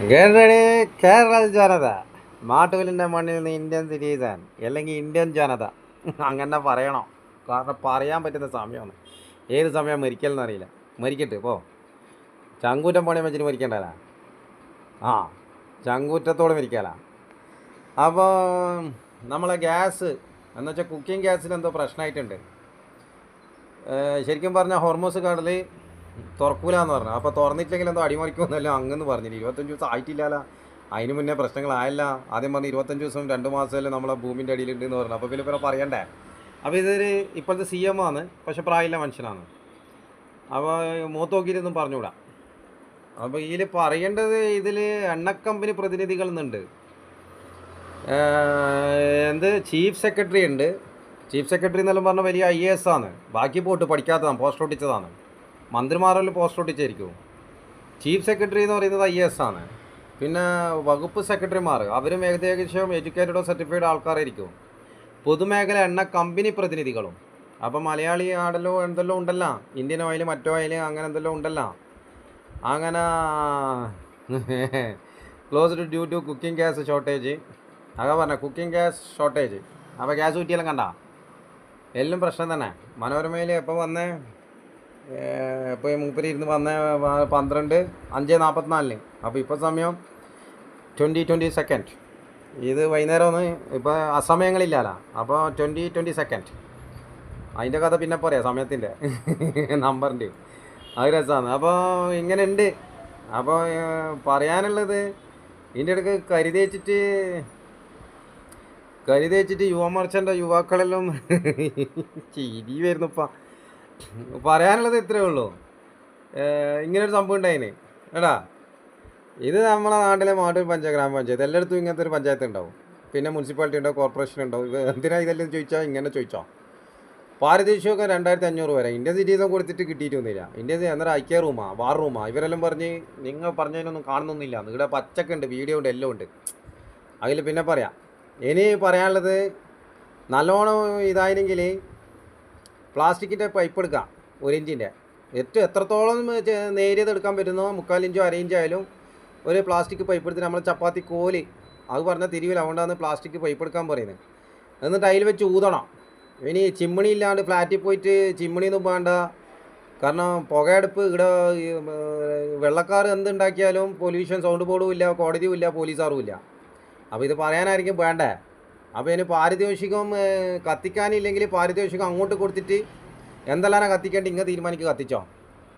കേരള കേരള ജനത മാട്ടുകലിൻ്റെ മണ്ണിൽ നിന്ന് Indian citizen അല്ലെങ്കിൽ ഇന്ത്യൻ ജനത അങ്ങനെ പറയണോ? കാരണം പറയാൻ പറ്റുന്ന സമയമാണ്. ഏത് സമയം മരിക്കലെന്ന് അറിയില്ല. മരിക്കട്ടെ ഇപ്പോൾ ചങ്കൂറ്റം പണി വെച്ചിട്ട് മരിക്കേണ്ടല്ല. ആ ചങ്കൂറ്റത്തോടെ മരിക്കാല. അപ്പോൾ നമ്മളെ ഗ്യാസ് എന്നുവെച്ചാൽ കുക്കിംഗ് ഗ്യാസിന് എന്തോ പ്രശ്നമായിട്ടുണ്ട്. ശരിക്കും പറഞ്ഞാൽ ഹോർമോസ് കടൽ തുറക്കൂല എന്ന് പറഞ്ഞു. അപ്പോൾ തുറന്നിട്ടില്ലെങ്കിൽ എന്തോ അടിമറിക്കുമെന്നല്ലോ അങ്ങെന്ന് പറഞ്ഞില്ല. 25 ദിവസം ആയിട്ടില്ലല്ലോ. അതിന് മുന്നേ പ്രശ്നങ്ങളായല്ല. ആദ്യം പറഞ്ഞ് 25 ദിവസം 2 മാസമല്ലേ നമ്മളെ ഭൂമിൻ്റെ അടിയിലുണ്ട് എന്ന് പറഞ്ഞു. അപ്പോൾ പിന്നെ പറയണ്ടേ. അപ്പോൾ ഇതൊരു ഇപ്പോഴത്തെ CM ആണ്, പക്ഷെ പ്രായമില്ല മനുഷ്യനാണ്. അപ്പോൾ മൂത്ത് നോക്കിയിട്ടൊന്നും പറഞ്ഞുകൂടാ. അപ്പോൾ ഇതിൽ പറയേണ്ടത്, ഇതിൽ എണ്ണക്കമ്പനി പ്രതിനിധികൾ എന്നുണ്ട്. എന്ത് ചീഫ് സെക്രട്ടറി ഉണ്ട്. ചീഫ് സെക്രട്ടറി എന്നെല്ലാം പറഞ്ഞാൽ വലിയ IAS ആണ്. ബാക്കി പോട്ട് പഠിക്കാത്തതാണ്, പോസ്റ്റ് ഒട്ടിച്ചതാണ്. മന്ത്രിമാരെല്ലാം പോസ്റ്റ് ഒട്ടിച്ചായിരിക്കും. ചീഫ് സെക്രട്ടറി എന്ന് പറയുന്നത് IAS ആണ്. പിന്നെ വകുപ്പ് സെക്രട്ടറിമാർ അവരും ഏകദേശം എഡ്യൂക്കേറ്റഡോ സർട്ടിഫൈഡ് ആൾക്കാരായിരിക്കും. പൊതുമേഖല എണ്ണ കമ്പനി പ്രതിനിധികളും. അപ്പം മലയാളി ആടലോ എന്തെല്ലോ ഉണ്ടല്ലോ, ഇന്ത്യൻ ഓയിൽ മറ്റോ ഓയിൽ അങ്ങനെ എന്തെല്ലോ ഉണ്ടല്ലോ. അങ്ങനെ closed due to cooking gas shortage. അതാ പറഞ്ഞ കുക്കിംഗ് ഗ്യാസ് ഷോർട്ടേജ്. അപ്പോൾ ഗ്യാസ് കുറ്റിയെല്ലാം കണ്ട എല്ലാം പ്രശ്നം തന്നെ. മനോരമയിൽ എപ്പോൾ വന്നേ, ഇപ്പോൾ മൂപ്പര് ഇരുന്ന് വന്ന 12:05:44. അപ്പോൾ ഇപ്പോൾ സമയം 20:20. ഇത് വൈകുന്നേരം ഒന്ന് ഇപ്പോൾ അസമയങ്ങളില്ലല്ലോ. അപ്പോൾ 20:20. അതിൻ്റെ കഥ പിന്നെ പറയാം, സമയത്തിൻ്റെ നമ്പറിൻ്റെ. അത് രസമാണ്. അപ്പോൾ ഇങ്ങനെ ഉണ്ട്. അപ്പോൾ പറയാനുള്ളത്, ഇതിൻ്റെ ഇടയ്ക്ക് കരുതേച്ചിട്ട് യുവമോർച്ചൻ്റെ യുവാക്കളെല്ലാം ചിരി വരുന്നു. ഇപ്പം പറയാനുള്ളത് ഇത്രയേ ഉള്ളൂ. ഇങ്ങനൊരു സംഭവം ഉണ്ടായിന് എടാ. ഇത് നമ്മളെ നാട്ടിലെ മാട്ടൂർ ഗ്രാമപഞ്ചായത്ത്, എല്ലായിടത്തും ഇങ്ങനത്തെ ഒരു പഞ്ചായത്ത് ഉണ്ടാവും. പിന്നെ മുനിസിപ്പാലിറ്റി ഉണ്ടാവും, കോർപ്പറേഷൻ ഉണ്ടാവും. എന്തിനാ ഇതെല്ലാം ചോദിച്ചാൽ ഇങ്ങനെ ചോദിച്ചോ. പാരിതോഷികമൊക്കെ 2500 വരെ. ഇന്ത്യൻ സിറ്റിസൺ കൊടുത്തിട്ട് കിട്ടിയിട്ടൊന്നുമില്ല. ഇന്ത്യൻ അന്നേരം ഐക്യ റൂമാ, വാർ റൂമാ. ഇവരെല്ലാം പറഞ്ഞ് നിങ്ങൾ പറഞ്ഞതിനൊന്നും കാണുന്നൊന്നുമില്ല. ഇവിടെ പച്ചക്ക് ഉണ്ട്, വീഡിയോ ഉണ്ട്, എല്ലാം ഉണ്ട്. അതിൽ പിന്നെ പറയാം. ഇനി പറയാനുള്ളത്, നല്ലോണം ഇതായെങ്കിൽ പ്ലാസ്റ്റിക്കിൻ്റെ പൈപ്പ് എടുക്കാം, 1 ഇഞ്ചിൻ്റെ. എത്രത്തോളം നേരിയത് എടുക്കാൻ പറ്റുന്നോ, 3/4 ഇഞ്ചോ 1/2 ഇഞ്ചോ ആയാലും ഒരു പ്ലാസ്റ്റിക് പൈപ്പ് എടുത്തിട്ട് നമ്മൾ ചപ്പാത്തി കോല് അത് പറഞ്ഞാൽ തിരിവില്ല. അതുകൊണ്ടാണ് പ്ലാസ്റ്റിക് പൈപ്പ് എടുക്കാൻ പറയുന്നത്. എന്നിട്ട് അതിൽ വെച്ച് ഊതണം. ഇനി ചിമ്മിണി ഇല്ലാണ്ട് ഫ്ലാറ്റിൽ പോയിട്ട് ചിമ്മിണിയൊന്നും വേണ്ട. കാരണം പുകയടുപ്പ് ഇവിടെ വെള്ളക്കാർ എന്തുണ്ടാക്കിയാലും പൊല്യൂഷൻ സൗണ്ട് ബോർഡും ഇല്ല, കോടതിയും ഇല്ല, പോലീസുകാരും ഇല്ല. അപ്പോൾ ഇത് പറയാനായിരിക്കും വേണ്ടേ. അപ്പോൾ ഇനി പാരിതോഷികം കത്തിക്കാനില്ലെങ്കിൽ പാരിതോഷികം അങ്ങോട്ട് കൊടുത്തിട്ട് എന്തെല്ലാം കത്തിക്കേണ്ടി ഇങ്ങനെ തീരുമാനിക്കുക, കത്തിച്ചോ.